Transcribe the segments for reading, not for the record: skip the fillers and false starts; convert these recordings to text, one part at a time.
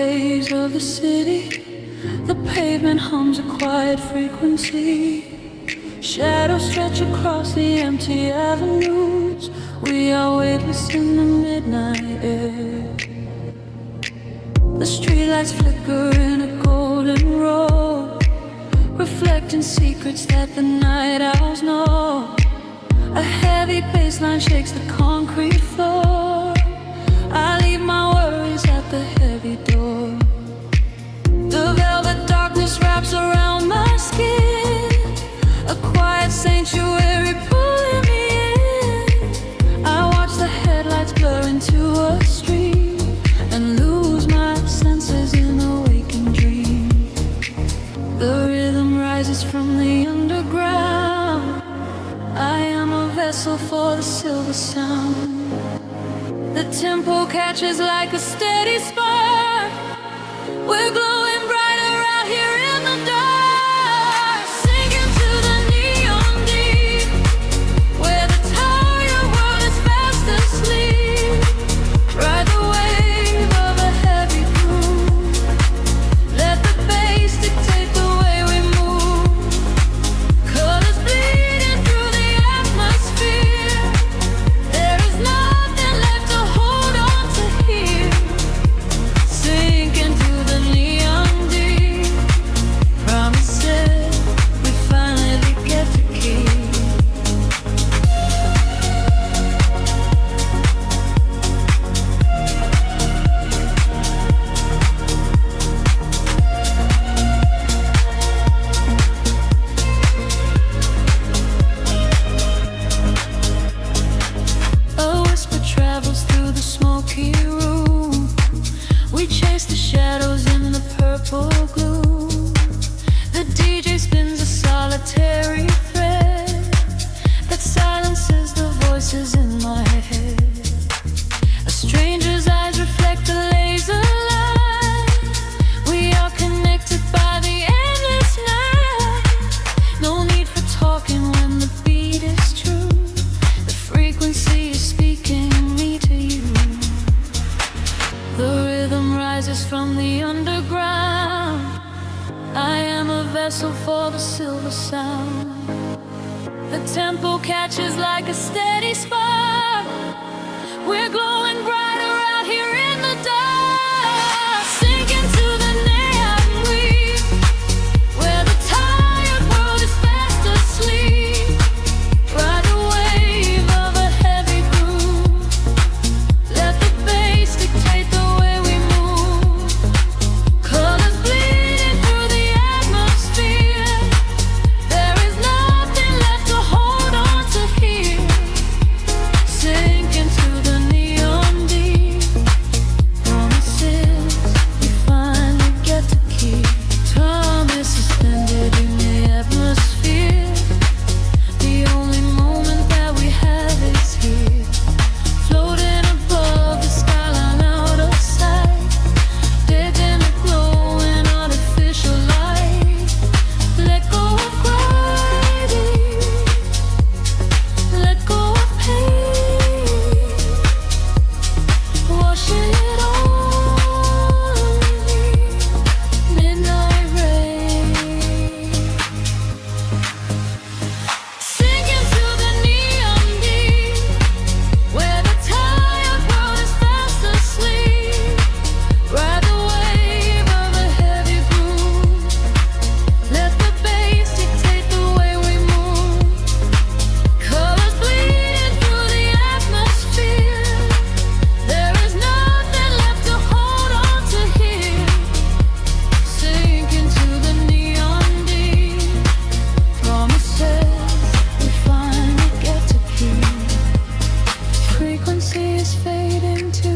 days of the city. The pavement hums a quiet frequency. Shadows stretch across the empty avenues. We are weightless in the midnight air. The streetlights flicker in a golden row, reflecting secrets that the night owls know. A heavy bass line shakes the concrete floor. I leave my worries at the heavy door. The velvet darkness wraps around my skin, a quiet sanctuary pulling me in. I watch the headlights blur into a stream and lose my senses in a waking dream. The rhythm rises from the underground. I am a vessel for the silver sound. The tempo catches like a steady spark. We're glowing brighter out here in the dark, sinking to the neon deep, where the tired world is fast asleep. Ride the wave of a heavy groove. Let the bass dictate the way we move. Colors bleeding through the atmosphere. There is nothing left to hold on to here. Sinking to the neon deep. Promises we finally get to keep. A whisper travels through the smoky room. We chase the shadows in the purple gloom. The DJ spins a solitary thread that silences the voices in my head. A stranger's eyes reflect the laser light. We are connected by the endless night. No need for talking when the beat is true. The frequency is speaking me to you. The rhythm rises from the underground. I am a vessel for the silver sound. The tempo catches like a steady spark. We're glowing brighter out here in the dark, sinking to the neon weave, where the tired world is fast asleep. Ride the wave of a heavy groove. Let the bass dictate the way we move. Colors bleeding through the atmosphere. There is nothing left to hold on to here. Sinking to the neon deep. Promises we finally get to keep. Time is suspended in the atmosphere. The only moment that we have is here. Floating above the skyline out of sight. Dead in a glowing artificial light. Let go of gravity. Let go of pain. Washing it all away. Midnight rain. Sinking to the neon deep, where the tired world is fast asleep. Ride the wave of a heavy groove. Let the bass dictate the way we move. Colors bleeding through the atmosphere. There is nothing left to hold on to here. Sinking to the neon deep. Promises we finally get to keep. Frequency is fading to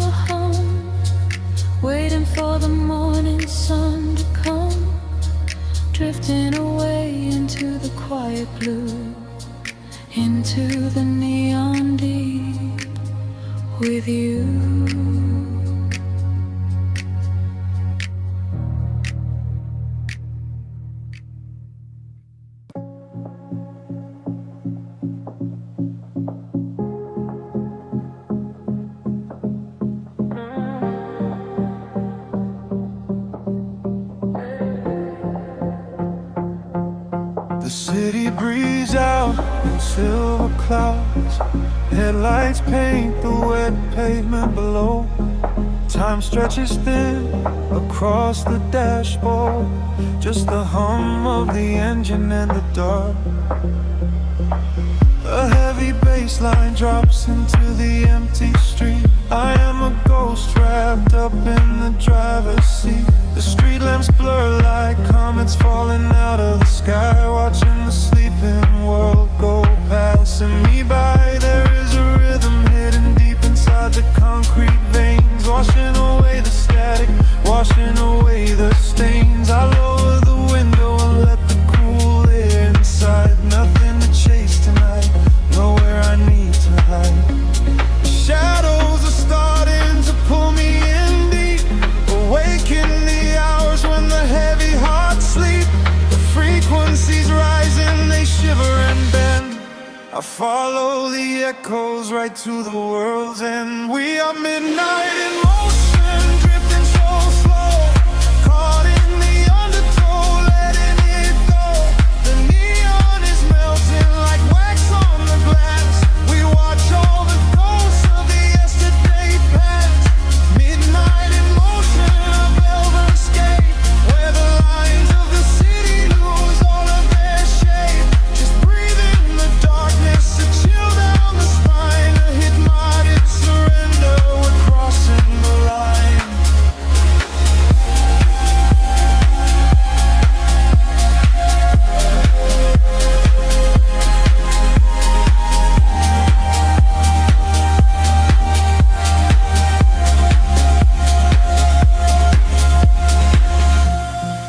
a hum, waiting for the morning sun to come. Drifting away into the quiet blue, into the neon deep with you. The city breathes out in silver clouds. Headlights paint the wet pavement below. Time stretches thin across the dashboard. Just the hum of the engine and the dark. A heavy bass line drops into the empty street. I am a ghost wrapped up in the driver's seat. The street lamps blur like comets falling out of the sky. Watching the sleeping world go passing me by. There is a rhythm hidden deep inside the concrete veins, washing away the static, washing away the stains. I lower the window and let the cool air inside. Nothing to chase tonight, nowhere I need to hide. Shadows are starting to pull me in deep, awaken the hours when the heavy hearts sleep. The frequencies rising, they shiver and bend. I follow the echoes right to the world's end. We are midnight in motion, drifting so slow, caught in the undertow, letting it go. The neon is melting like wax on the glass. We watch all the ghosts of the yesterday past. Midnight in motion, a velvet escape, where the lines of the city lose all of their shape. Just breathe in the darkness, a chill down the spine, a hypnotic surrender. We're crossing the line.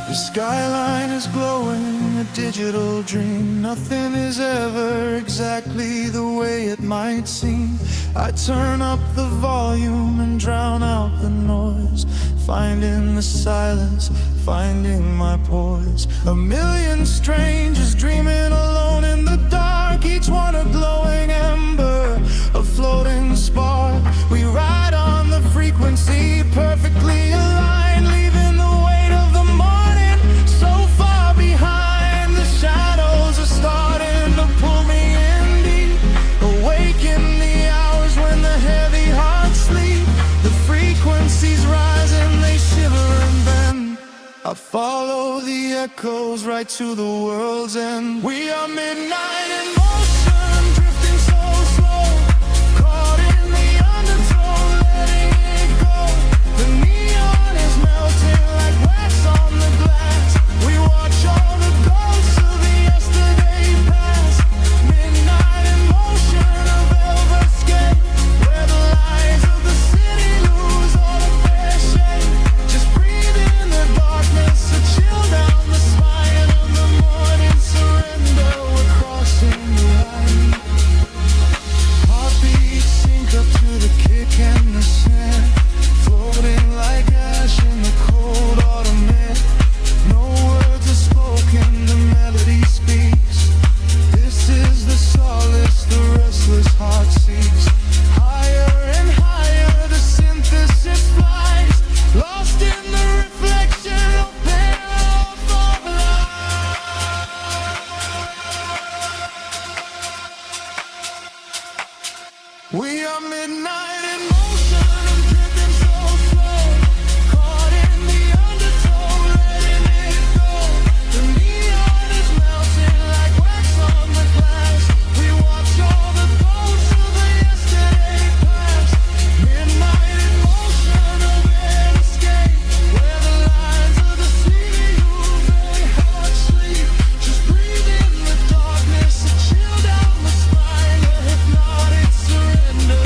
The skyline is glowing, a digital dream. Nothing is ever exactly the way it might seem. I turn up the volume and drown out the noise, finding the silence, finding my poise. A million strangers dreaming alone in the dark, each one a glowing ember, a floating spark. We ride on the frequency, perfectly aligned, leaving the weight of the morning so far behind. The shadows are starting to pull me in deep, awaken the hours when the heavy hearts sleep. The frequencies rise and they shiver and bend. I follow the echoes right to the world's end. We are midnight in motion, drifting so slow, caught in the undertow, letting it go. The neon is melting like wax on the glass. We watch all the ghosts of the yesterday past. Midnight in motion, a velvet escape, where the lines of the city lose all of their shape. Just breathe in the darkness, a chill down the spine of the morning surrender. We're crossing the line. Heartbeats sync up to the kick and the snare, floating like ash in the cold autumn air. No words are spoken, the melody speaks. This is the solace the restless heart seeks. Higher and higher the synthesis flies, lost in the reflection of payoff of life. We are midnight in motion, drifting so slow, caught in the undertow, letting it go. The neon is melting like wax on the glass. We watch all the ghosts of the yesterday past. Midnight in motion, a veiled escape, where the lines of the city lose their heart sleep. Just breathe in the darkness, a chill down the spine, a hypnotic surrender.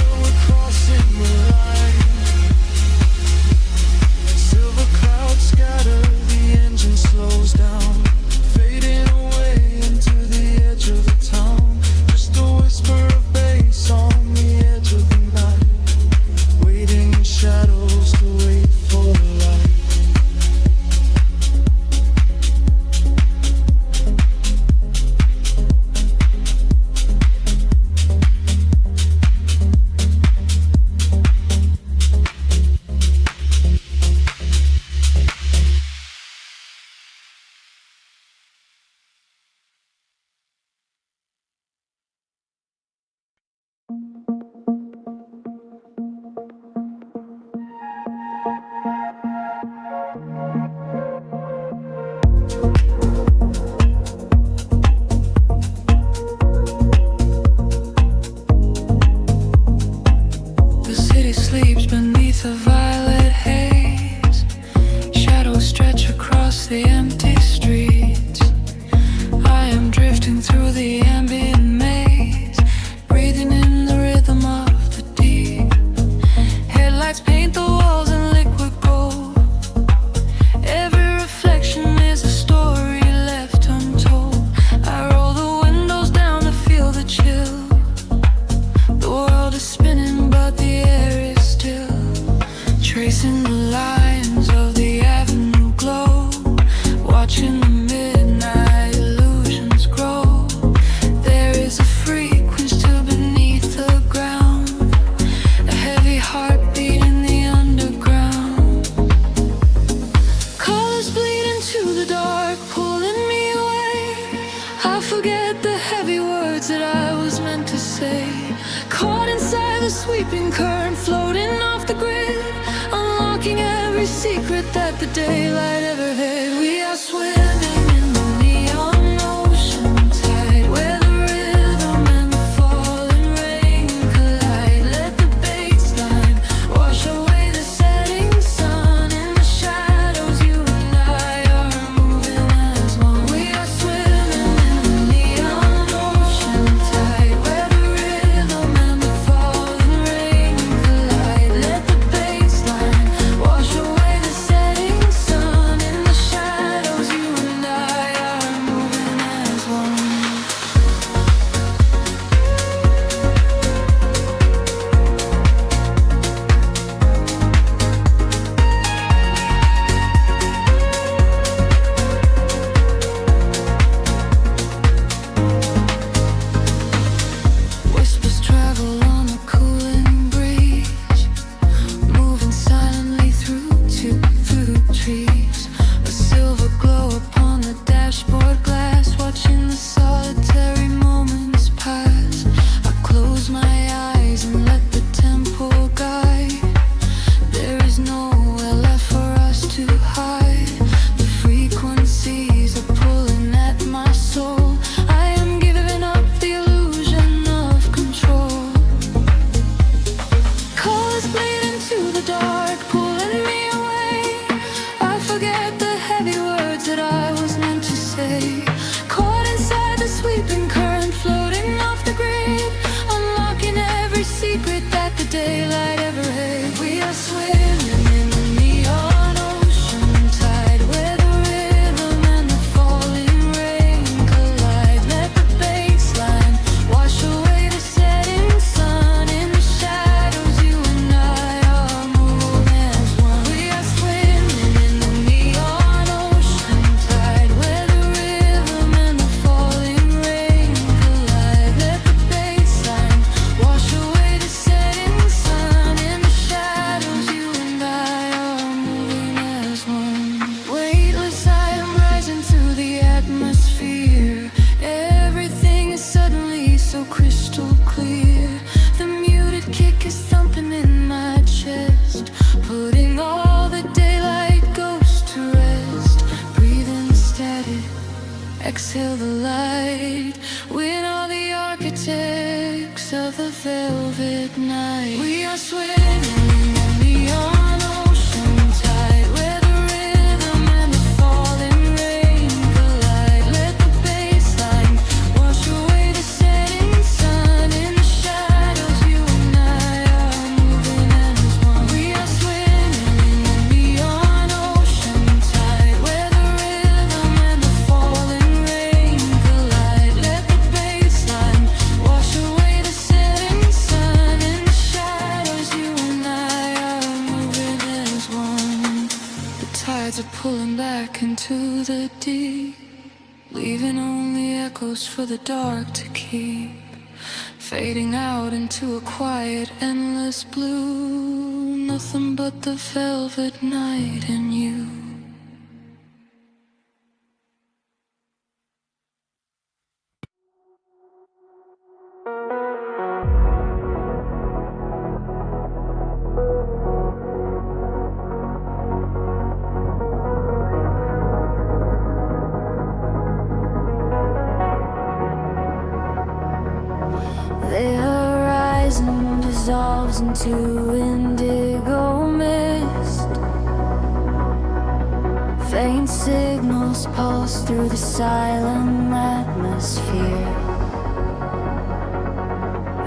drifting through the ambient maze, breathing in the rhythm of the deep. Headlights paint the walls in liquid gold. Every reflection is a story left untold. I roll the windows down to feel the chill. The world is spinning but the air is still, tracing the lines of the avenue glow, watching the midnight illusions grow. There is a frequency still beneath the ground, a heavy heartbeat in the underground. Colors bleed into the dark, pulling me away. I forget the heavy words that I was meant to say, caught inside the sweeping current, floating off the grid, unlocking every secret that the daylight ever hid. We are swimming in the neon ocean tide, where the rhythm and the falling rain collide. Let the baseline wash away the setting sun. In the shadows, you and I are moving as one. We are swimming in the neon ocean tide, where the rhythm and the falling rain collide. Let the baseline wash away the setting sun. In the shadows, you and I are moving as one. Whispers travel on the cooling breeze, moving silently through trees. A silver glow upon the dashboard glass, watching the solitary moments pass. I close my eyes and let the tempo guide. There is nowhere left for us to hide. The frequencies are pulling at my soul. I am giving up the illusion of control. Colors bleed into the dark, pulling me away. I forget the heavy words that I was meant to say, caught inside the sweeping current, floating off the grid, unlocking every secret that the daylight ever hid. We are swimming in the neon ocean tide, where the rhythm and the falling rain collide. Let the baseline wash away the setting sun. In the shadows, you and I are moving as one. We are swimming in the neon ocean tide, where the rhythm and the falling rain collide. Let the baseline wash away the setting sun. In the shadows, you and I are moving as one. Weightless, I am rising through the atmosphere. Everything is suddenly so crystal clear. The muted kick is thumping in my chest, putting all the daylight ghosts to rest. Breathe in the static, exhale the light. We're all the architects of the velvet night. We are swimming in the neon ocean tide, where the rhythm and the falling rain collide. Let the baseline wash away the setting sun. In the shadows, you and I are moving as one. We are swimming in the neon ocean tide, where the rhythm and the falling rain collide. Let the baseline wash away the setting sun. In the shadows, you and I are moving as one. The tides are pulling back into the deep, leaving only echoes for the dark to keep, fading out into a quiet, endless blue. Nothing but the velvet night and you. The horizon dissolves into indigo mist. Faint signals pulse through the silent madness. atmosphere.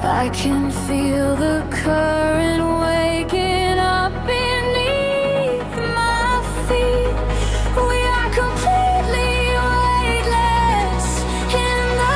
I can feel the current waking up beneath my feet. We are completely weightless in the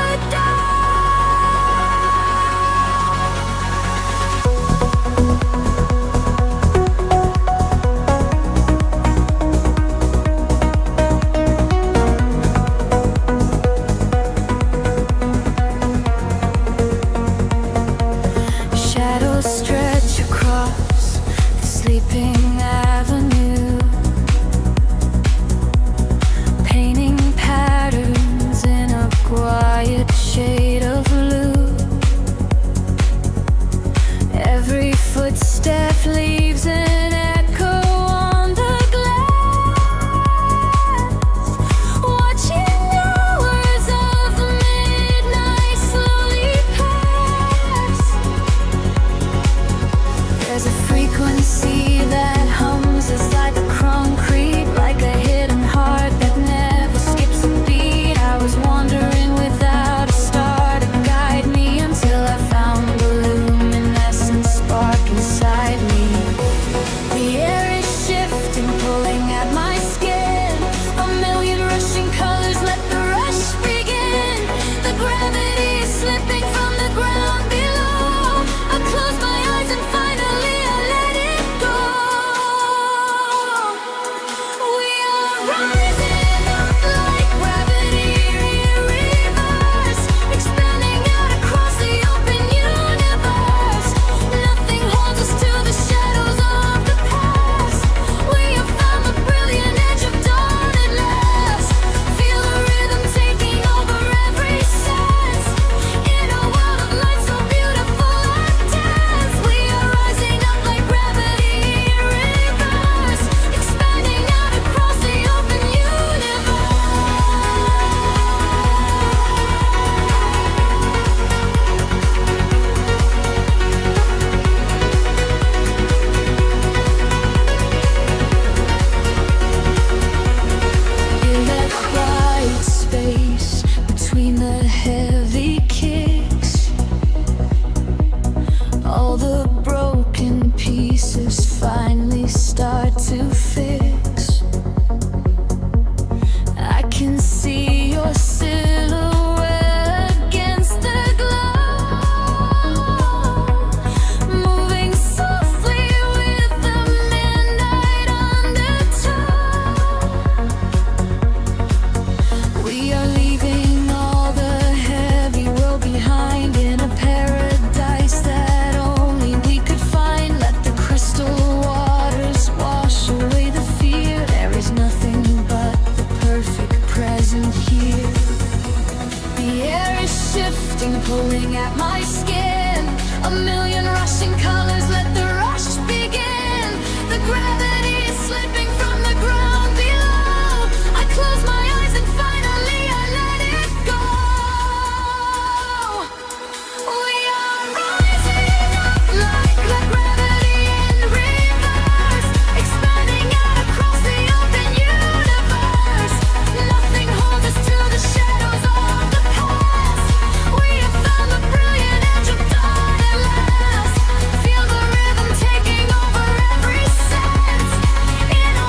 stretch across the sleeping avenue, painting patterns in a quiet shade of blue. Every footstep leaves an echo on the glass, watching hours of midnight slowly pass. There's a frequency that hums inside the concrete, like a hidden heart that never skips a beat. I was wandering without a star to guide me until I found the luminescent spark inside me. The air is shifting, pulling at my skin. A million rushing colors, let the rush begin. The gravity is slipping from the ground below. I close my eyes and finally I let it go. We are rising up like gravity in reverse, expanding out across the open universe. Nothing holds us to the shadows of the past. We have found the brilliant edge of dawn at last. Feel the rhythm taking over every sense. In a world of light so beautiful and dense, we are rising up like gravity in reverse, expanding out across the open universe. In that quiet space between the heavy kicks, all the broken pieces finally start to fix. I can see your silhouette against the glow, moving softly with the midnight undertow. We are leaving all the heavy world behind in a paradise that only we could find. Let the crystal waters wash away the fear. There is nothing but the perfect present here. The air is shifting, pulling at my skin. A million rushing colors, let the rush begin. The gravity is slipping from the ground below. I close my eyes and finally I let it go. We are rising up like gravity in reverse, expanding out across the open universe. Nothing holds us to the shadows of the past. We have found the brilliant edge of dawn at last. Feel the rhythm taking over every sense. In a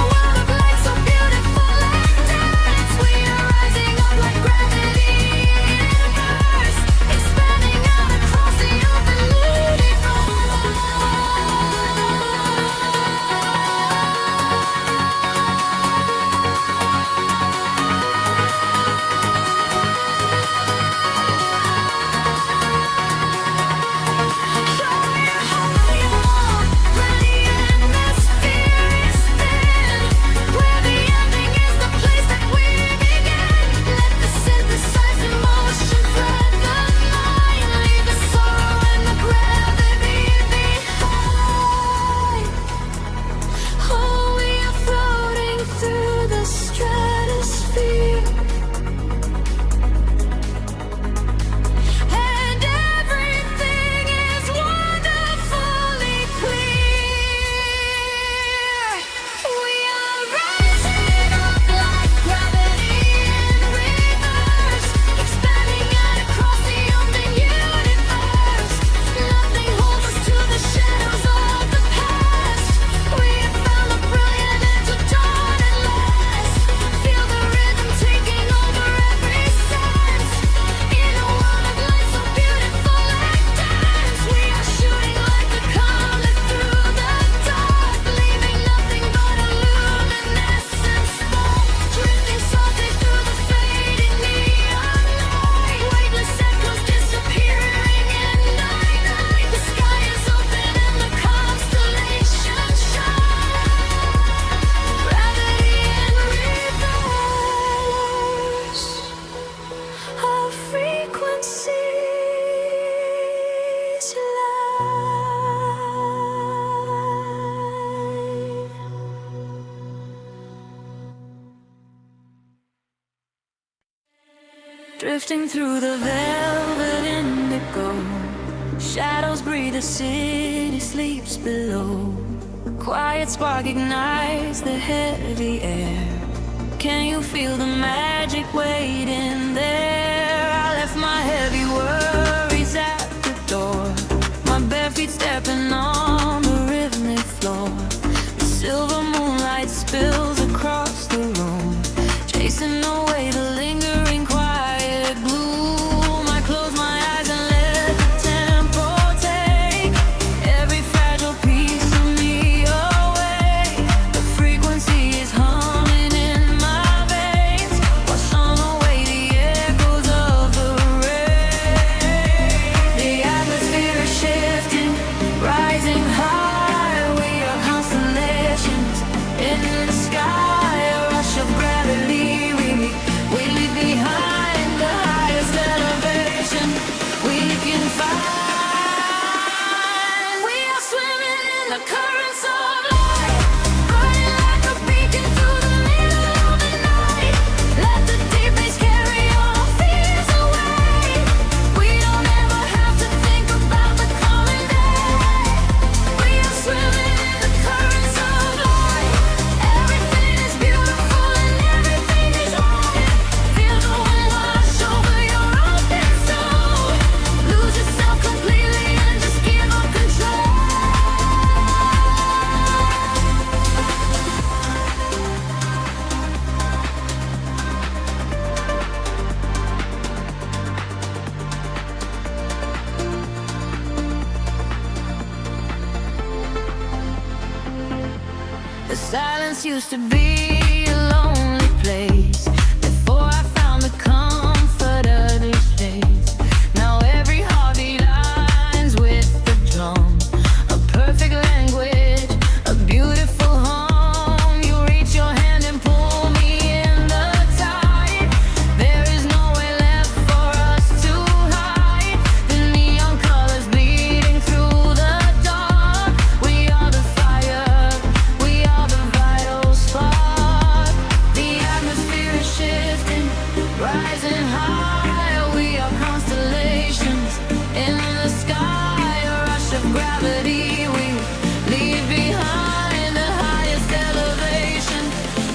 drifting through the velvet indigo. Shadows breathe, the city sleeps below. Quiet spark ignites the heavy air. Can you feel the magic waiting there? I left my heavy worries at the door. My bare feet stepping on the rhythmic floor. The silver moonlight spills across the room, chasing away the lingering quiet gloom. I close my eyes and let the tempo take every fragile piece of me away. The frequency is humming in my veins, washing away the echoes of the rain. The atmosphere is shifting, rising high. We are constellations in the sky, a rush of gravity. We leave behind the highest elevation we can find. We are swimming in the currents of light, burning like a beacon through the middle of the night. Let the deep bass carry our fears away. We don't ever have to think about the coming day. We are swimming in the currents of light. Everything is beautiful and everything is right. Feel the wind wash over your open soul. Lose yourself completely and just give up control. The silence used to be a lonely place before I found the comfort of this space. Now every heartbeat lines with the drum, a perfect language, a beautiful hum. You reach your hand and pull me in the tide. There is nowhere left for us to hide. The neon colors bleeding through the dark. We are the fire, we are the vital spark. The atmosphere is shifting, rising high. We are constellations in the sky, a rush of gravity. We leave behind the highest elevation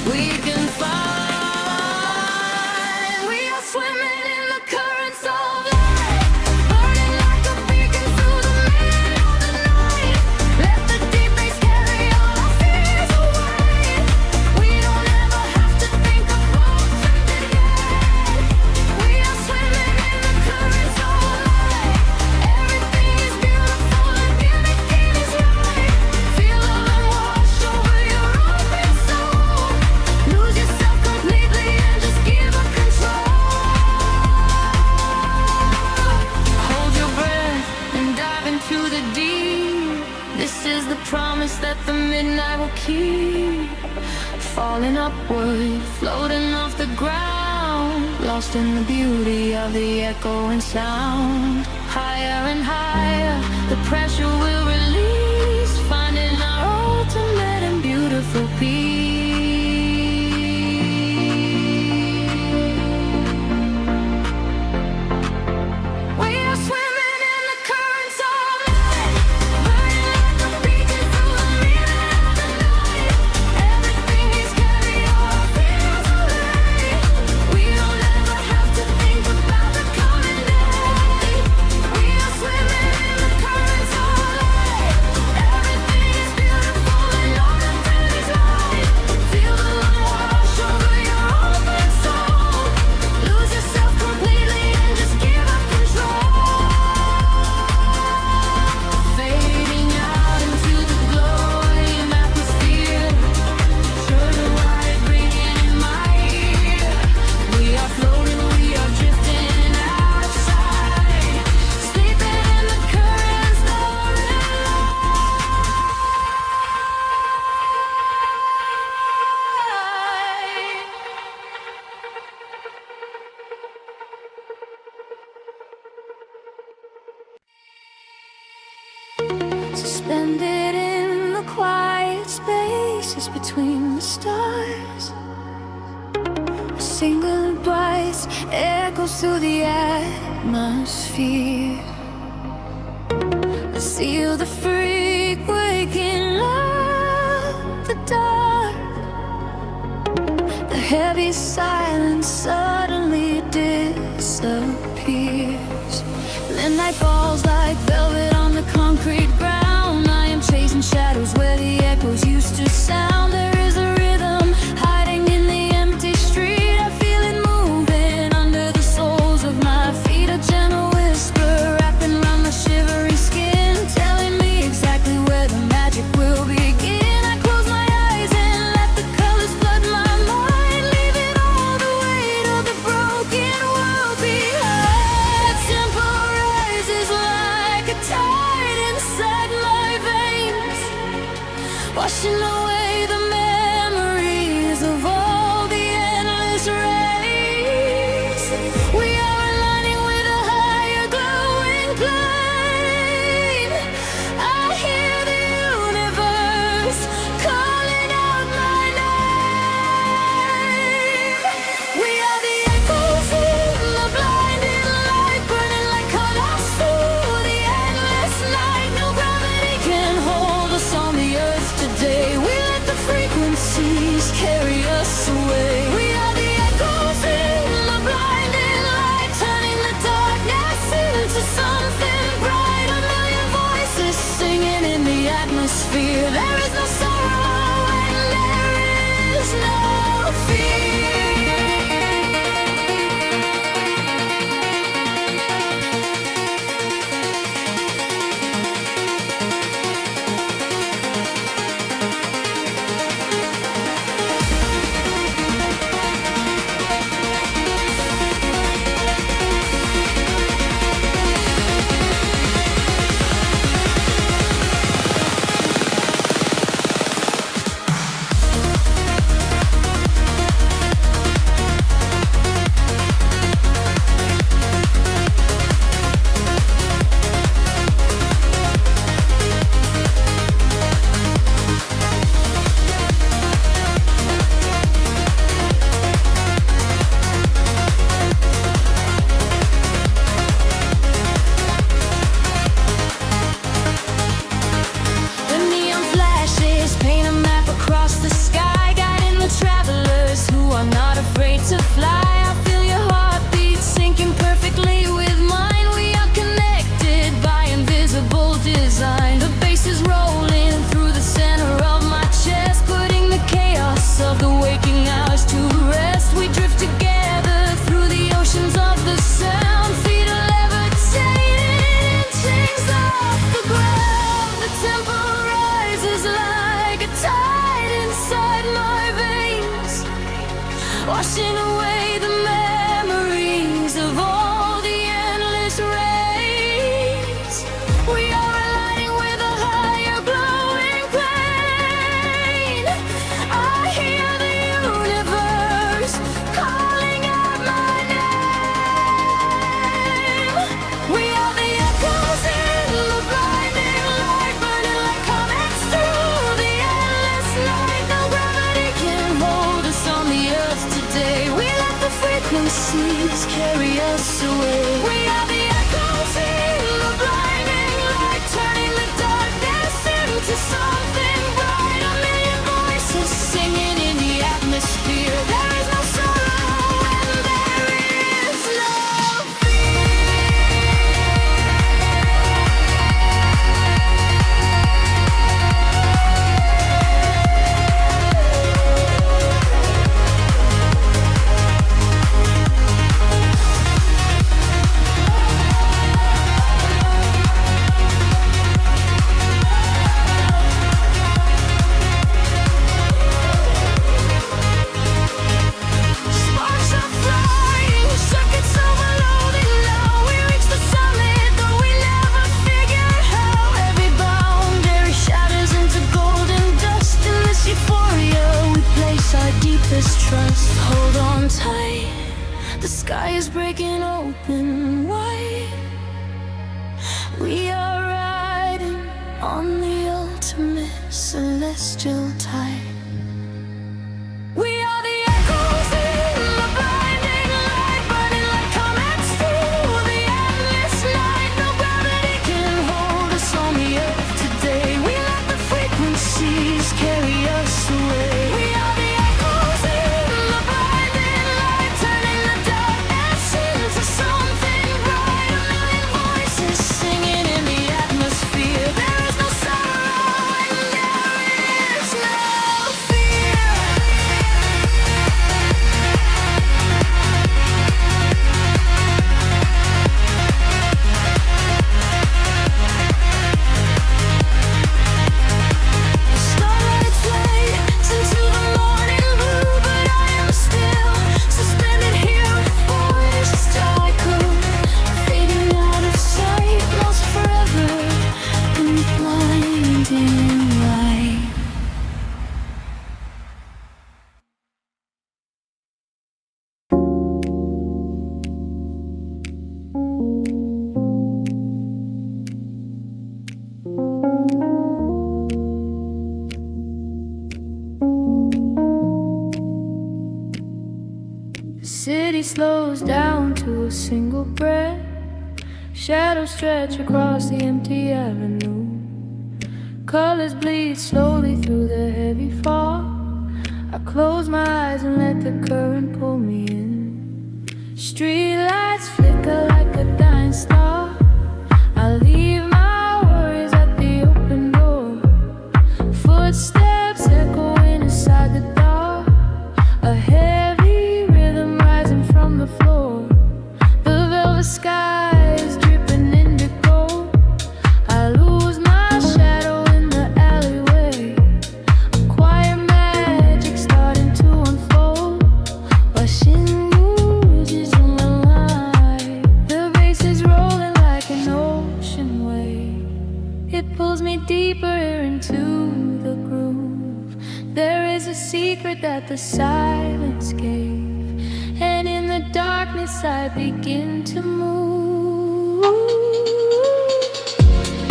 we can find. We are swimming in the currents of light, burning like a beacon through the middle of the night. Let the deep bass carry all our fears away. We don't ever have to think about today. We are swimming in the currents of light. Everything is beautiful and everything is right. Feel the wind wash over your open soul. Lose yourself completely and just give up control. Hold your breath and dive into the deep. This is the promise that the midnight will keep. Falling upward, floating off the ground, lost in the beauty of the echoing sound. Higher and higher, the pressure will release, finding our ultimate and beautiful peace. We are swimming in the currents of light, burning like a beacon through the middle of the night. Everything is carry our fears away. We don't ever have to think about the coming day. We are swimming in the currents of light. Everything is beautiful and nothing is right. Feel the wind wash over your open soul. Lose yourself completely and just give up control. Fading out into the glowing atmosphere. Turning white, ringing in my ear. We are floating, we are drifting outside, sleeping in the currents of light. Suspended in the quiet spaces between the stars, a passing goodbyes echoes through the atmosphere. I seal the freak waking up the dark. The heavy silence suddenly disappears. The night falls like velvet on the concrete ground. I am chasing shadows where the echoes used to sound. There is a rhythm hiding in the empty street. I feel it moving under the soles of my feet. A gentle whisper wrapping around my shivering skin, telling me exactly where the magic will begin. I close my eyes and let the colors flood my mind, leaving all the weight of the broken world behind. The tempo rises like a tide inside my veins, washing away the memories of all the endless rays. We are aligning with a higher glowing plane. I hear the universe calling out my name. We are the echoes in the blinding light, burning like colors through the endless night. No gravity can hold us on the earth today. We let the frequencies carry us away. We are the echoes in the blinding light, turning the darkness into something bright. A million voices singing in the atmosphere. There is no sorrow and there is no fear. The neon flashes paint a map across the sky, guiding the travelers who are not afraid to fly. I feel your heartbeat sinking perfectly with mine. We are connected by invisible design. The bass is rolling through the center of my chest, putting the chaos of the waking hours to rest. We drift together through the oceans of the sound, feet are levitating, chains off the ground. The tempo rises like a tide inside my veins, washing away the memories of all the endless rays. We are aligning with a higher glowing plane. I hear the universe calling out my name. We are the echoes in the blinding light, burning like comets through the endless night. No gravity can hold us on the earth today. We let the frequencies carry us away. We are the echoes in the blinding light, turning the darkness into something bright. A million voices singing in the atmosphere. There is no sorrow and there is no trust. Hold on tight, the sky is breaking open wide. We are riding on the ultimate celestial tide. We are the echoes in the black. slows down to a single breath. Shadows stretch across the empty avenue. Colors bleed slowly through the heavy fog. I close my eyes and let the current pull me in. Street lights flicker like a dying star. I leave my worries at the open door. Footsteps echoing inside the dark. A heavy rhythm rising from the floor. The velvet sky is dripping indigo. I lose my shadow in the alleyway. A quiet magic starting to unfold. Washing bruises on my life. The bass is rolling like an ocean wave. It pulls me deeper into the groove. There is a secret that the silence gave, and in the darkness I begin to move.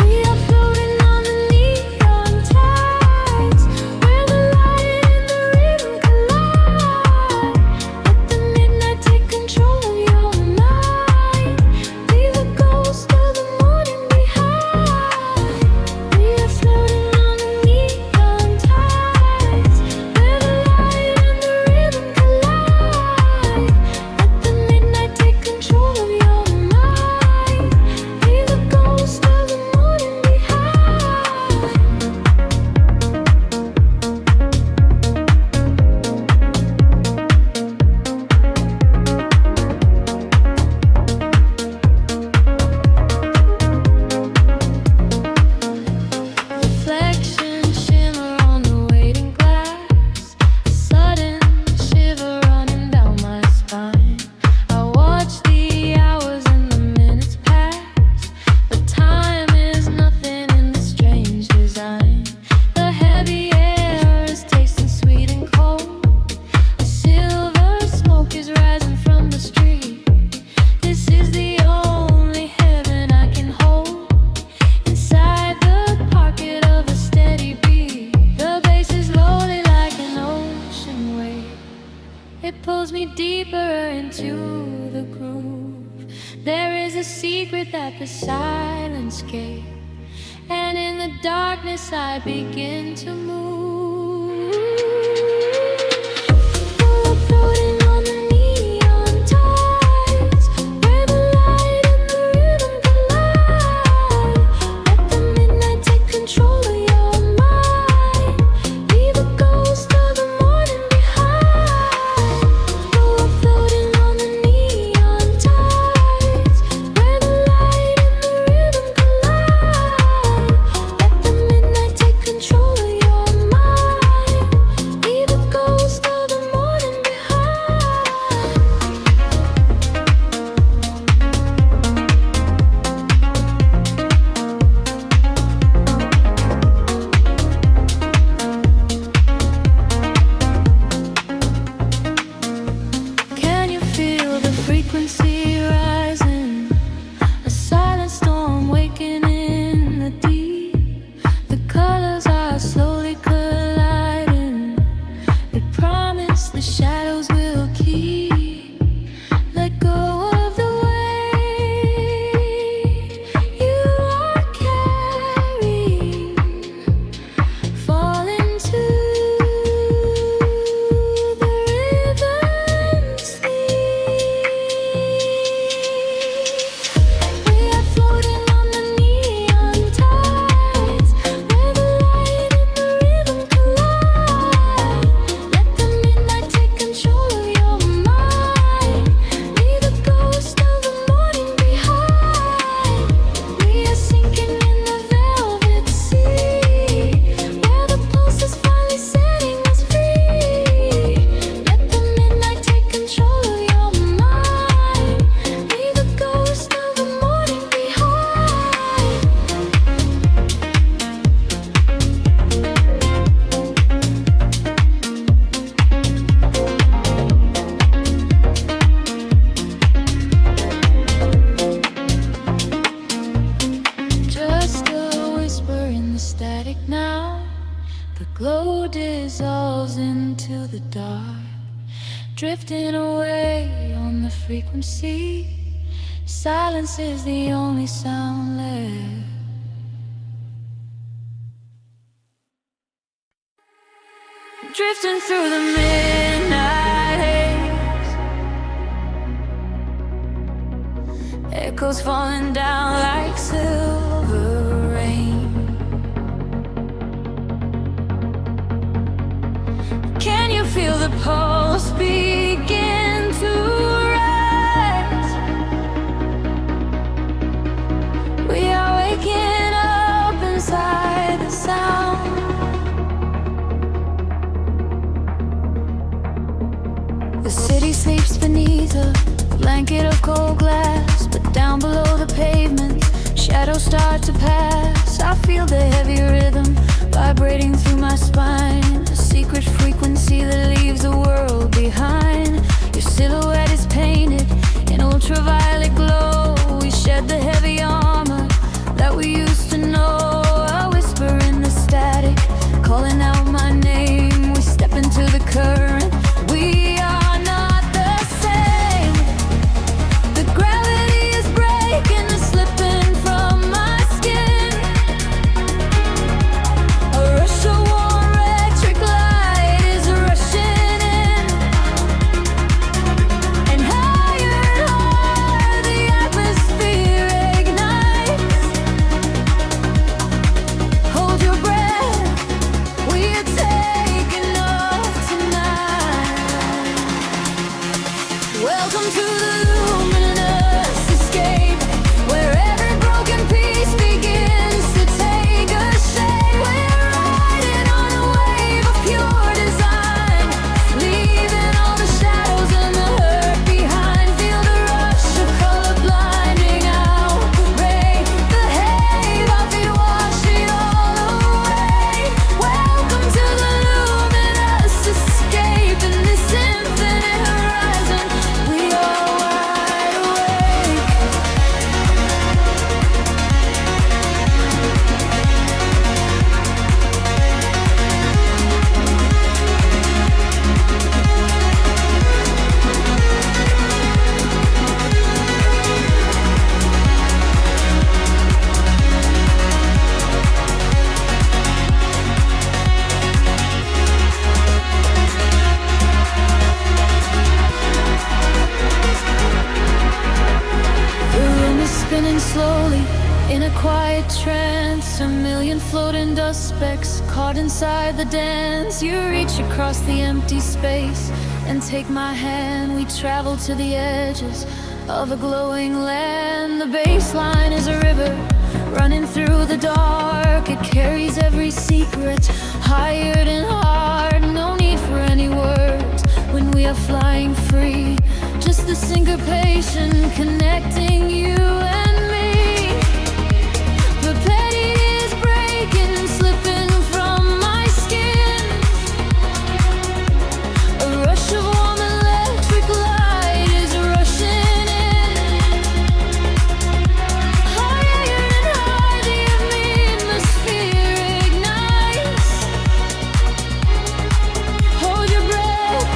We are floating on the neon tides, where the light and the rhythm collide. Let the midnight take control of your mind. Leave the ghost of the morning behind. We are floating on the neon tides, where the light and the rhythm collide. Let the midnight take control of your mind. Leave the ghost of the morning behind. Reflections shimmer on the waiting glass. A sudden shiver running down my spine. I watch the hours and the minutes pass, but time is nothing in this strange design. The heavy air is tasting sweet and cold. A silver smoke is rising from the street. This is the only heaven I can hold. Inside the pocket of a steady beat, the bass is rolling like an ocean wave. It pulls me deeper into the groove. There is a secret that the silence gave, and in the darkness I begin to move. We're floating on the neon tides, where the light and the rhythm collide. Let the midnight take control of your mind. Leave the ghost of the morning behind. We're floating on the neon tides, where the light and the rhythm collide. Let the midnight take control of your mind. Leave the ghost of the morning behind. Can you feel the frequency rising? A silent storm waking in the deep. The colors are slowly colliding. They promise the shadows will keep. Let go of the weight you are carrying. Fall into the rhythm sleep. We are floating on the neon tides, where the light and the rhythm collide. Let the midnight take control of your mind. Leave the ghost of the morning behind. We are sinking in the velvet sea, where the pulse is finally setting us free. Let the midnight take control of your mind. Leave the ghost of the morning behind. Just a whisper in the static now. The glow dissolves into the dark. drifting away on the frequency. Silence is the only sound left. Drifting through the midnight haze, echoes falling down like silver rain. Can you feel the pulse begin to rise? We are waking up inside the sound. The city sleeps beneath a blanket of cold glass, but down below the pavement, shadows start to pass. I feel the heavy rhythm vibrating through my spine, a secret frequency that leaves the world behind. Your silhouette is painted in ultraviolet glow. We shed the heavy armor that we used to know. A whisper in the static, calling out my name. We step into the current. We are not the same. The gravity is breaking and slipping from my skin. A rush of warm electric light is rushing in, and higher the atmosphere ignites. Hold your breath, we are taking off tonight. Welcome to the luminous escape, where every broken piece begins to take a shape. We're riding on a wave of pure design, leaving all the shadows and the hurt behind. Feel the rush of color blinding out. Ray, the haze of it wash it all away. Welcome to the luminous escape, in this infinite horizon we are wide awake. The room is spinning slowly in a quiet trance. A million floating dust specks caught inside the dance. You reach across the empty space and take my hand. We travel to the edges of a glowing land. The baseline is a river running through the dark. It carries every secret, hired and hard. No need for any words when we are flying free. Just the syncopation connecting you and me. The petty is breaking, slipping from my skin. A rush of warm electric light is rushing in. Higher and higher the atmosphere ignites. Hold your breath,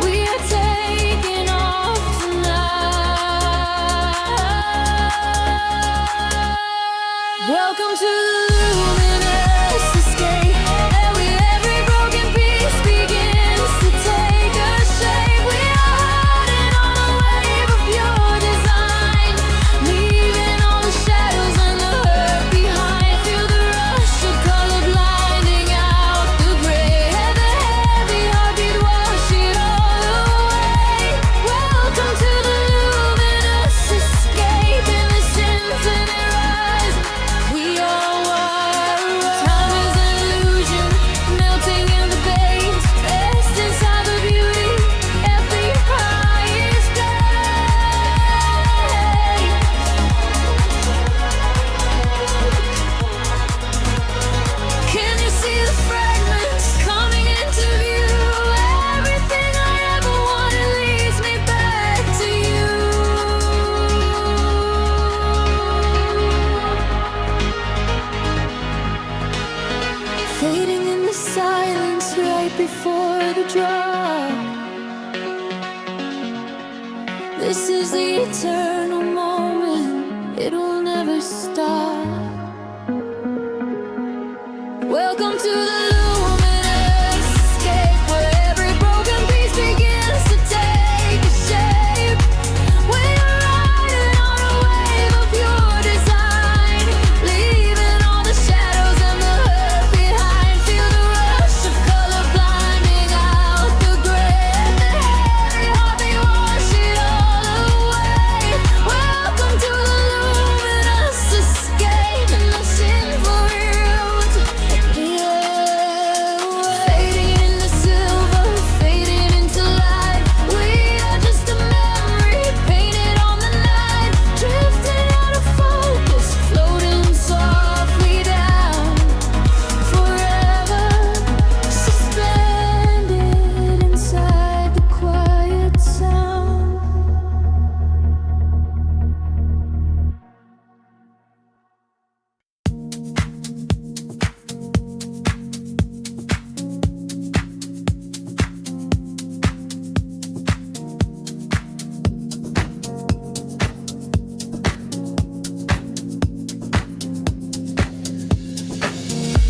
we are taking off tonight. it will never stop. Welcome to the luminous escape, where every broken piece begins to take a shape. We are riding on a wave of pure design, leaving all the shadows and the hurt behind. Feel the rush of color blinding out the gray, and the heavy heart they wash it all away. Welcome to the luminous escape, and the sinful roots. Fading into silver, fading into light. We are just a memory painted on the night, drifting out of focus, floating softly down, forever suspended inside the quiet sound.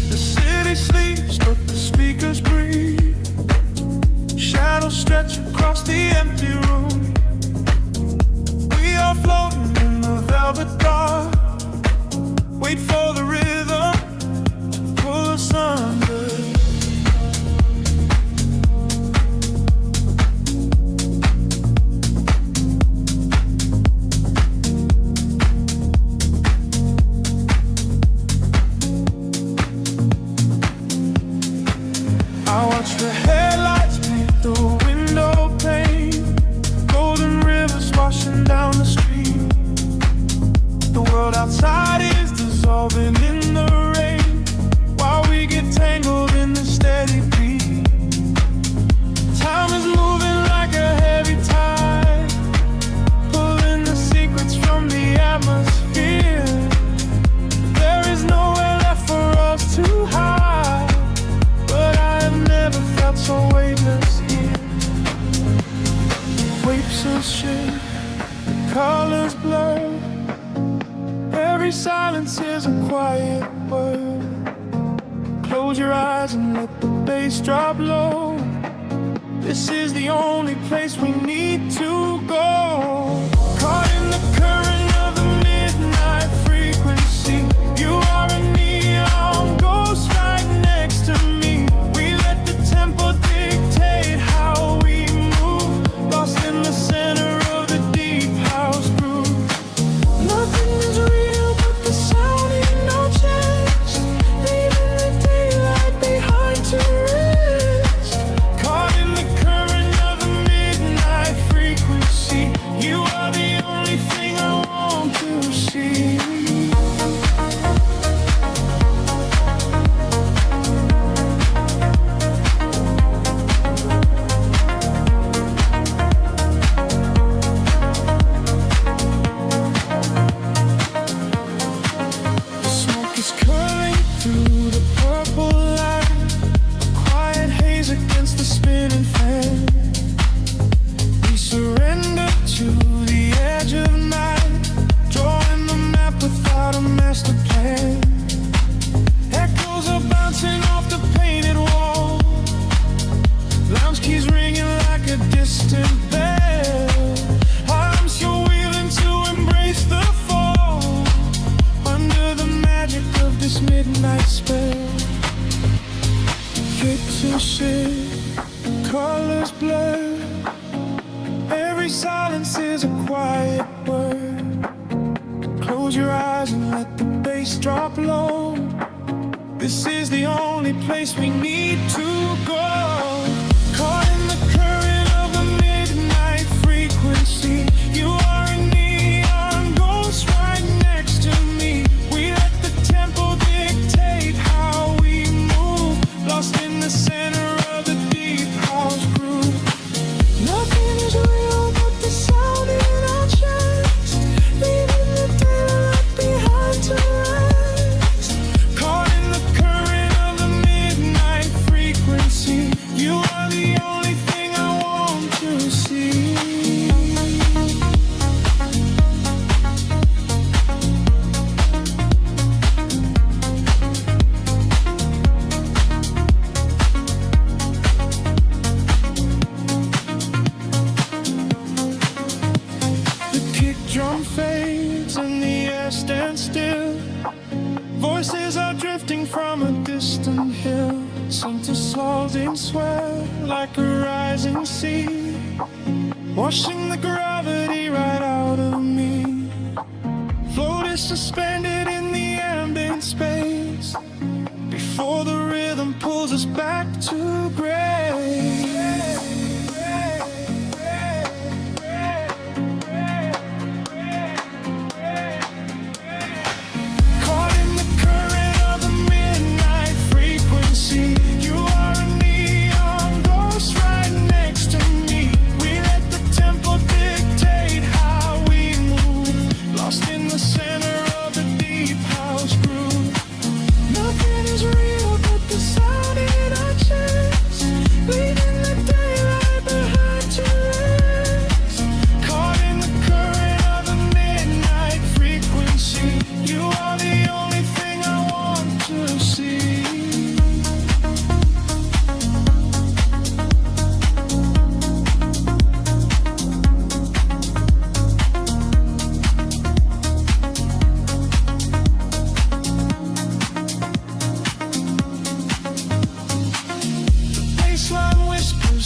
The city sleeps, but the speakers breathe. Shadows stretch across the empty room. We are floating in the velvet dark. Wait for the rhythm to pull us under. I watch the headlights paint the window pane, golden rivers washing down the street. The world outside is dissolving in the rain, while we get tangled in the steady beat. Time is moving like a heavy tide, pulling the secrets from the atmosphere. There is nowhere left for us to hide, but I have never felt so weightless here. Waves of shit, the colors blur. Every silence is a quiet word. Close your eyes and let the bass drop low. This is the only place we need to go. Caught in the current of the midnight frequency. You are a neon ghost right next to me. We let the tempo dictate how we move, lost in the center of the deep house groove. Nothing is real but the sound in our chest, leaving the daylight behind to rest. Caught in the current of the midnight frequency. You are the only thing I want to see. The smoke is curling through the purple light, a quiet haze against the spinning fan. We surrender to the edge of night, drawing the map without a master plan. Echoes are bouncing off the painted wall, lounge keys ringing like a distant bell. I'm still willing to embrace the fall, under the magic of this midnight spell. Picture shit, colors blur. Every silence is a quiet word. Close your eyes and let the bass drop low. This is the only place we need to go. Caught in the current of the midnight frequency. You are a neon ghost right next to me. We let the tempo dictate how we move, lost in the center of the deep house groove. Nothing is real but the sound in our chest, leaving the daylight behind to rest. Caught in the current of the midnight frequency. You cold in sweat like a rising sea, washing the gravity right out of me. Floated suspended in the ambient space before the rhythm pulls us back to grace.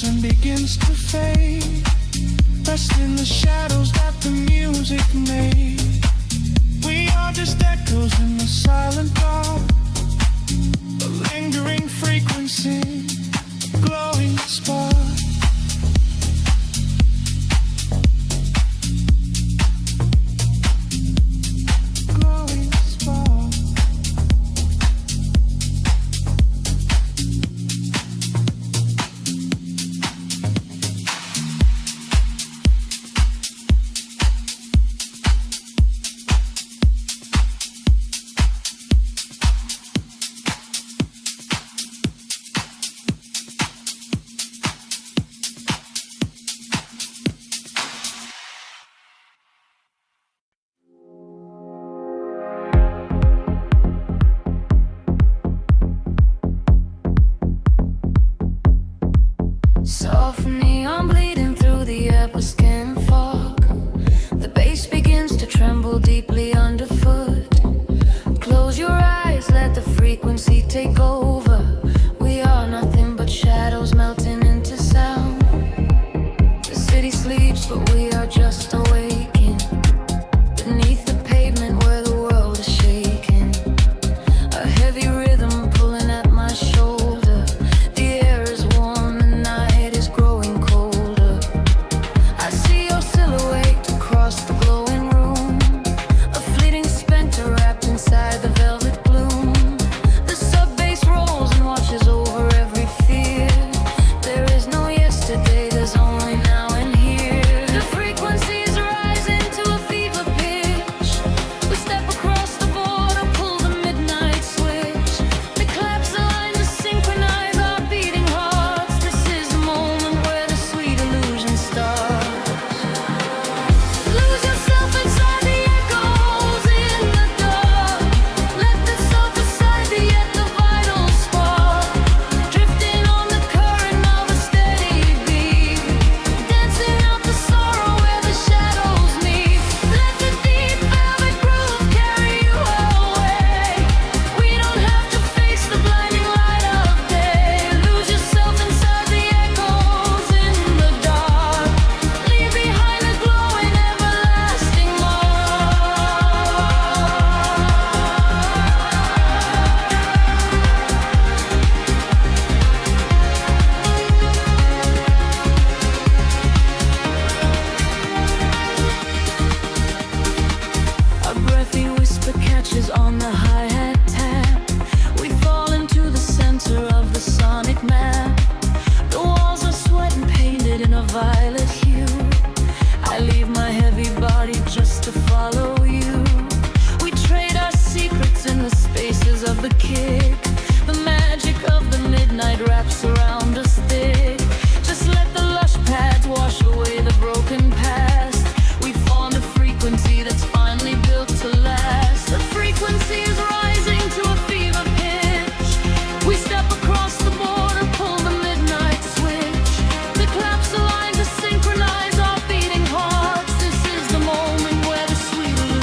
And begins to fade, rest in the shadows that the music made. We are just echoes in the silent dark, a lingering frequency, a glowing spark. Soft neon bleeding through the upper skin fog. The bass begins to tremble deeply underfoot. Close your eyes, let the frequency take over. We are nothing but shadows melting into sound. The city sleeps, but we are just awaking beneath the pavement where the world is shaking. A heavy rhythm pulling at my shoulder. The air is warm, the night is growing colder. I see your silhouette across the glowing room, a fleeting specter wrapped inside the velvet gloom. The sub bass rolls and watches over every fear. There is no yesterday, there's only now and here. The frequency is rising to a fever pitch. We step across the border, pull the midnight switch. The claps align to synchronize our beating hearts. This is the moment where the sweet illusion starts. Lose yourself inside the echoes in the dark. Let the self aside to yet the vital spark. Drifting on the current of a steady beat, dancing out the sorrow where the shadows meet. Let the deep velvet groove carry you away. We don't have to face the blinding light of day. Lose yourself inside the echoes in the dark. Leave behind a glowing everlasting mark. A breathy whisper catches on the hi-hat tap. We fall into the center of the sonic map. The walls are sweat and painted in a violet hue. I leave my heavy body just to follow you. We trade our secrets in the spaces of the kick. The magic of the midnight wraps around us thick. Just let the lush pads wash away the broken past. We form a frequency that's finally built to last. The frequency is rising to a fever pitch. We step across the border, pull the midnight switch. The claps align to synchronize our beating hearts. This is the moment where the sweet illusion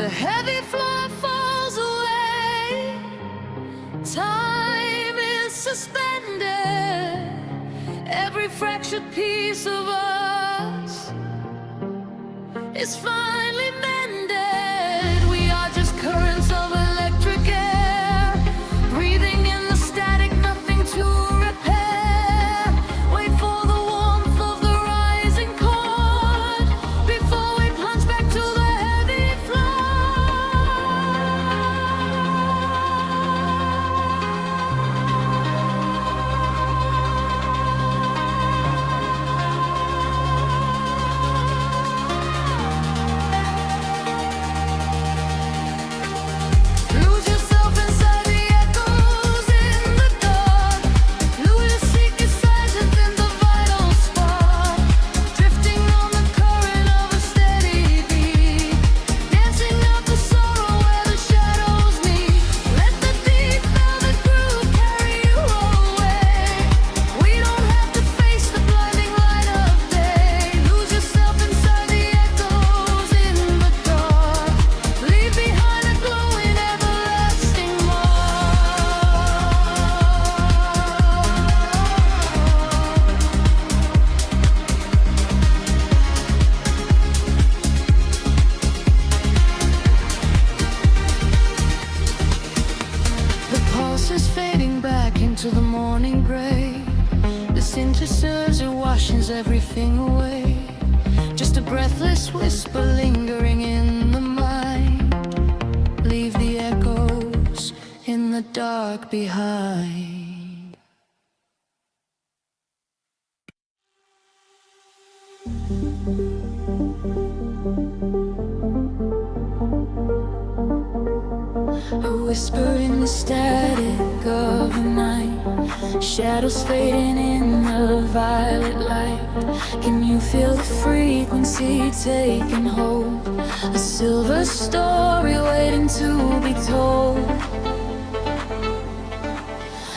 The heavy floor falls away. Time is suspended. Every fractured piece of us is finally mended. We are just currents of electric air, breathing in the static, nothing to repair. Wait for the warmth of the rising chord before we plunge back to the heavy to the morning gray. The synthesizer washes everything away. Just a breathless whisper lingering in the mind. Leave the echoes in the dark behind. A whisper in the static of the night, shadows fading in the violet light. Can you feel the frequency taking hold? A silver story waiting to be told.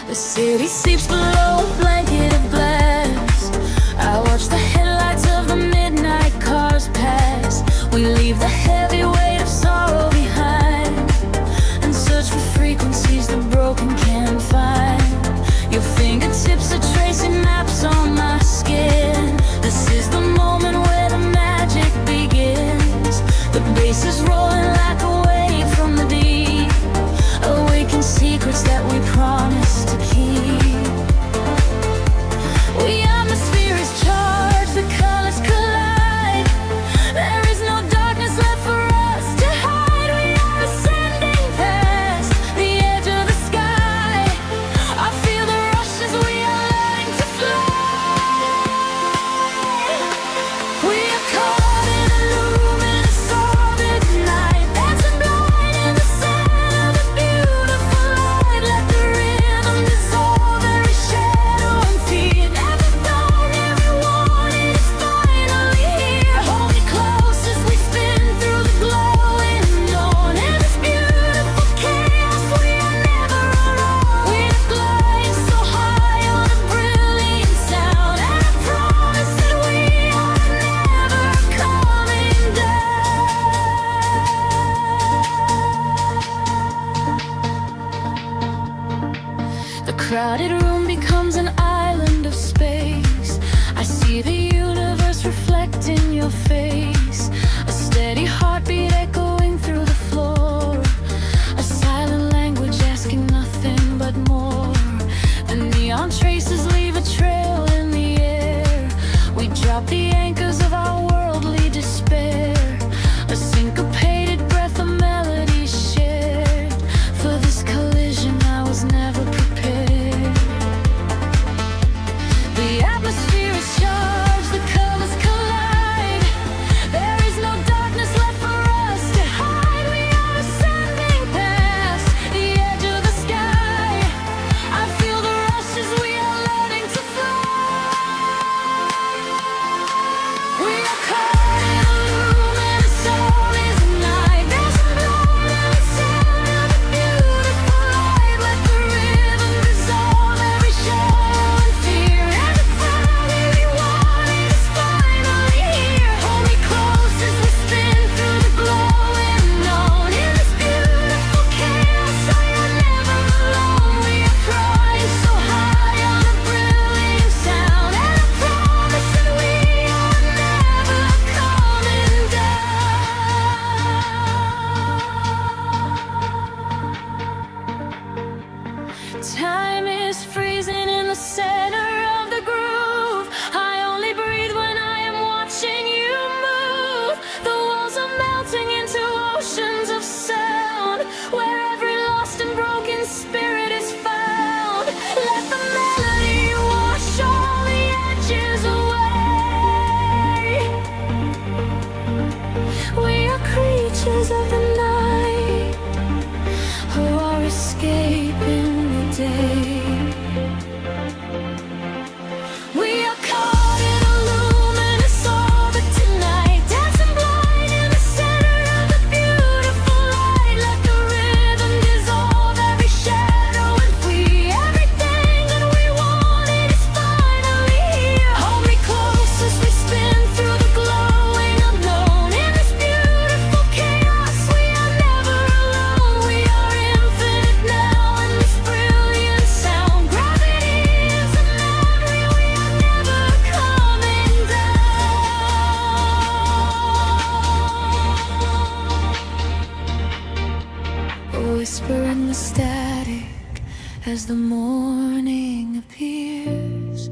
The city sleeps below a blanket of glass. I watch the headlights of the midnight cars pass. We leave the heavy weight of sorrow behind and search for frequencies the broken can't find. Your fingertips are tracing maps on my skin. This is the moment where the magic begins. The bass is rolling like a wave from the deep, awaken secrets that we promised to keep. We atmosphere is charged, the colors collide. There is no darkness left for us to hide. We are ascending past the edge of the sky. I feel the rush as we are learning to fly. We are caught in a luminous orbit tonight, dancing blind in the center of a beautiful light. Let the rhythm dissolve every shadow and fear. Never known, every warning is finally here. Hold me close as we spin through the glowing dawn. In this beautiful chaos, we are never alone. We are gliding so high on a brilliant sound, and I promise that we are never coming down. The crowded room becomes an island of space. I see the universe reflect in your face. A steady heartbeat echoing through the floor. A silent language asking nothing but more. The neon traces leave a trail in the air. We drop the anchors of our worldly despair. A syncopated breath of melodies shared. For this collision I was never prepared. The atmosphere is charged, the colors collide. There is no darkness left for us to hide. We are ascending past the edge of the sky. I feel the rush as we are learning to fly. As the morning appears,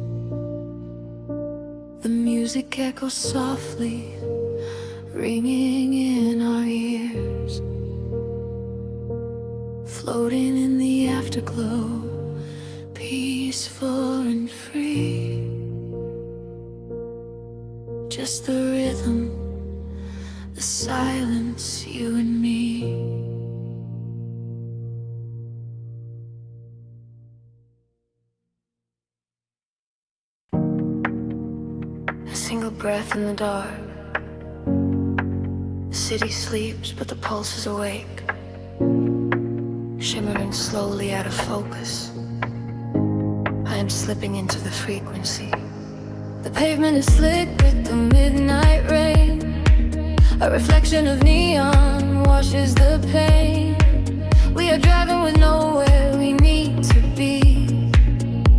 the music echoes softly, ringing in our ears, floating in the afterglow, peaceful and free. Just the rhythm, the silence, you and me. A single breath in the dark. The city sleeps, but the pulse is awake, shimmering slowly out of focus. I am slipping into the frequency. The pavement is slick with the midnight rain. A reflection of neon washes the pain. We are driving with nowhere we need to be.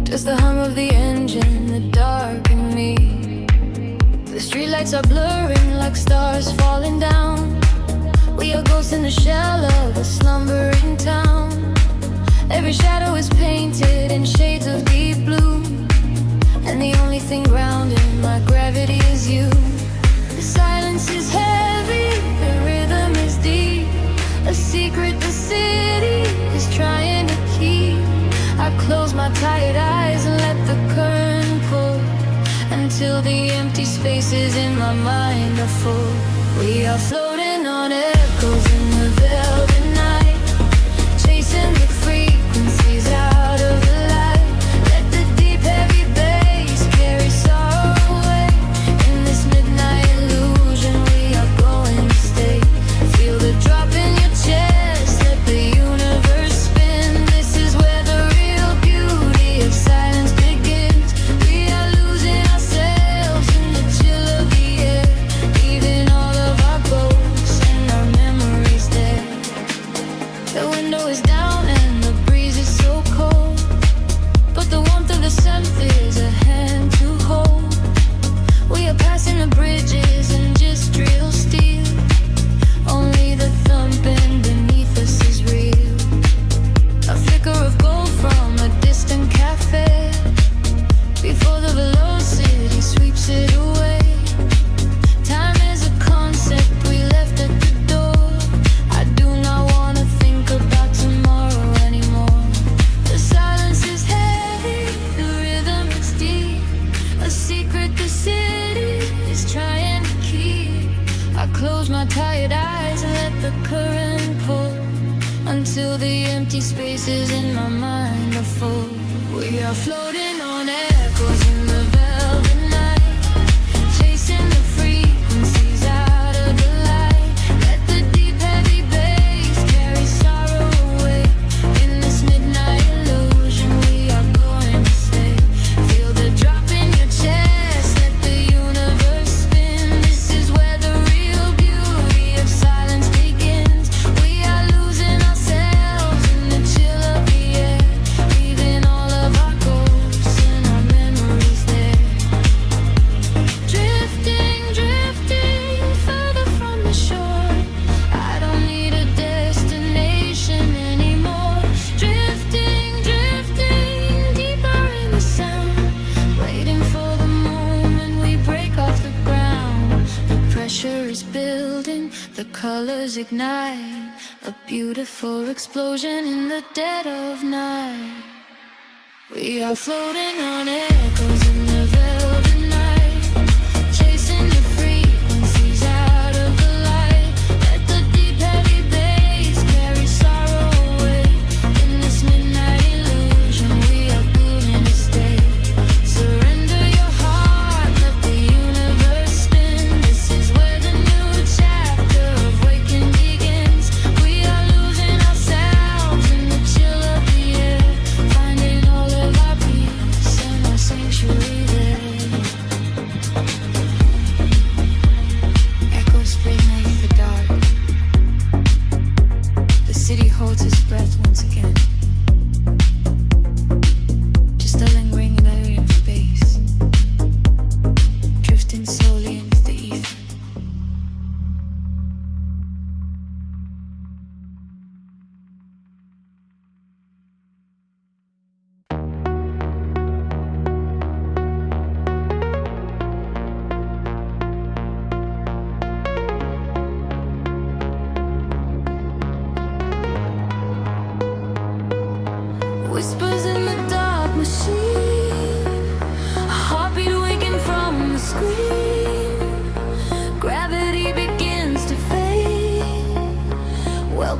Just the hum of the engine, the dark and me. The streetlights are blurring like stars falling down. We are ghosts in the shell of a slumbering town. Every shadow is painted in shades of deep blue, and the only thing grounding my gravity is you. The silence is heavy, the rhythm is deep. A secret the city is trying to keep. I close my tired eyes and let the current pull, until the empty spaces in my mind are full. We are floating on echoes in the velvet night, chasing the frequencies out of the light. Let the deep heavy bass carry sorrow away. In this midnight illusion we are going to stay. Feel the drop in your chest, let the universe spin. This is where the real beauty of silence begins. We are losing ourselves in the chill of the air, leaving all of our ghosts and our memories there. The window is down and the breeze is so cold, but the warmth of the synth is a hand to hold. We are passing the bridges and just real steel. Only the thumping beneath us is real. A flicker of gold from a distant cafe, before the velocity sweeps it away. Time is a concept we left at the door. I do not want to think about tomorrow anymore. The silence is heavy, the rhythm is deep. A secret the city is trying to keep. I close my tired eyes and let the current pull, until the empty spaces in my mind are full. We are floating on echoes in the velvet night, chasing the frequencies out of the light. Let the deep heavy bass carry sorrow away. In this midnight illusion we are going to stay. Feel the drop in your chest, let the universe spin. This is where the real beauty of silence begins. We are losing ourselves in the chill of the air, leaving all of our ghosts and our memories there. Drifting, drifting further from the shore. I don't need a destination anymore. Drifting, drifting deeper in the sound, waiting for the moment we break off the ground. The pressure is building, the colors ignite, a beautiful explosion in the dead of night. We are floating on echoes in the velvet night, chasing the frequencies out of the light. Let the deep heavy bass carry sorrow away. In this midnight illusion we are going to stay. Surrender your heart, let the universe spin. This is where the new chapter of waking begins. We are losing ourselves in the chill of the air, finding all of our peace and our sanctuary.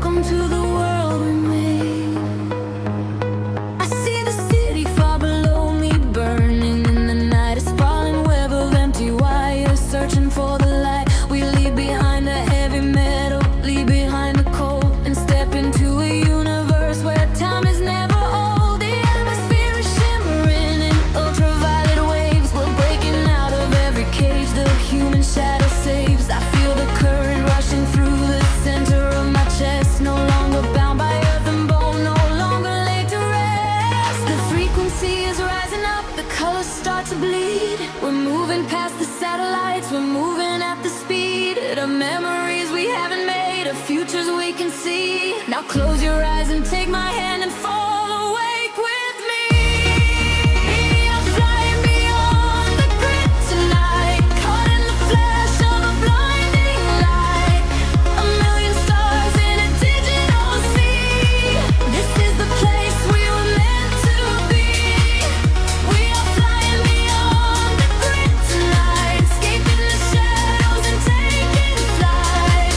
Welcome to the world we made. I see the city far below me, burning in the night. A sprawling web of empty wires, searching for the light. We leave behind the heavy metal, leave behind the cold, and step into a universe where time is never old. The atmosphere is shimmering in ultraviolet waves. We're breaking out of every cage the human shadow saves. I feel the current rushing through the center of my chest. No longer bound by earth and bone, no longer laid to rest. The frequency is rising up, the colors start to bleed. We're moving past the satellites, we're moving at the speed of memories we haven't made, of futures we can see. Now close your eyes and take my hand and fall awake with me. I'm flying beyond the grid tonight, caught in the flash of a blinding light. A million stars in a digital sea. This is the place we were meant to be. We are flying beyond the grid tonight, escaping the shadows and taking flight.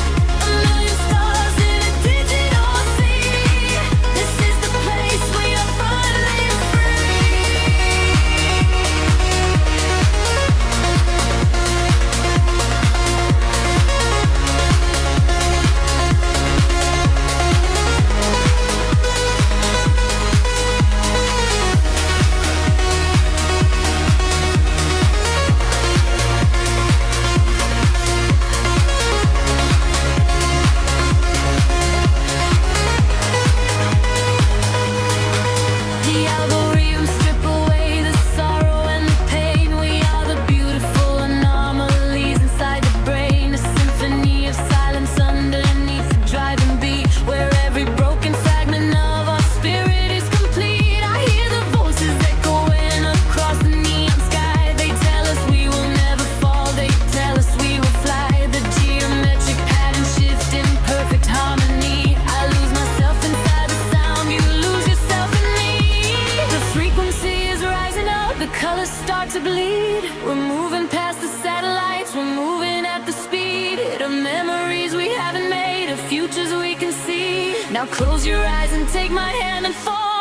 A million stars in a digital sea. This is the place we are finally free. The algorithms strip away the sorrow and the pain. We are the beautiful anomalies inside the brain. A symphony of silence underneath the driving beat, where every broken fragment of our spirit is complete. I hear the voices echoing across the neon sky. They tell us we will never fall, they tell us we will fly. The geometric pattern shift in perfect harmony. I lose myself inside the sound, you lose yourself in me. The frequency is rising up, the colors start to bleed. We're moving past the satellites, we're moving at the speed of memories we haven't made, of futures we can see. Now close your eyes and take my hand and fall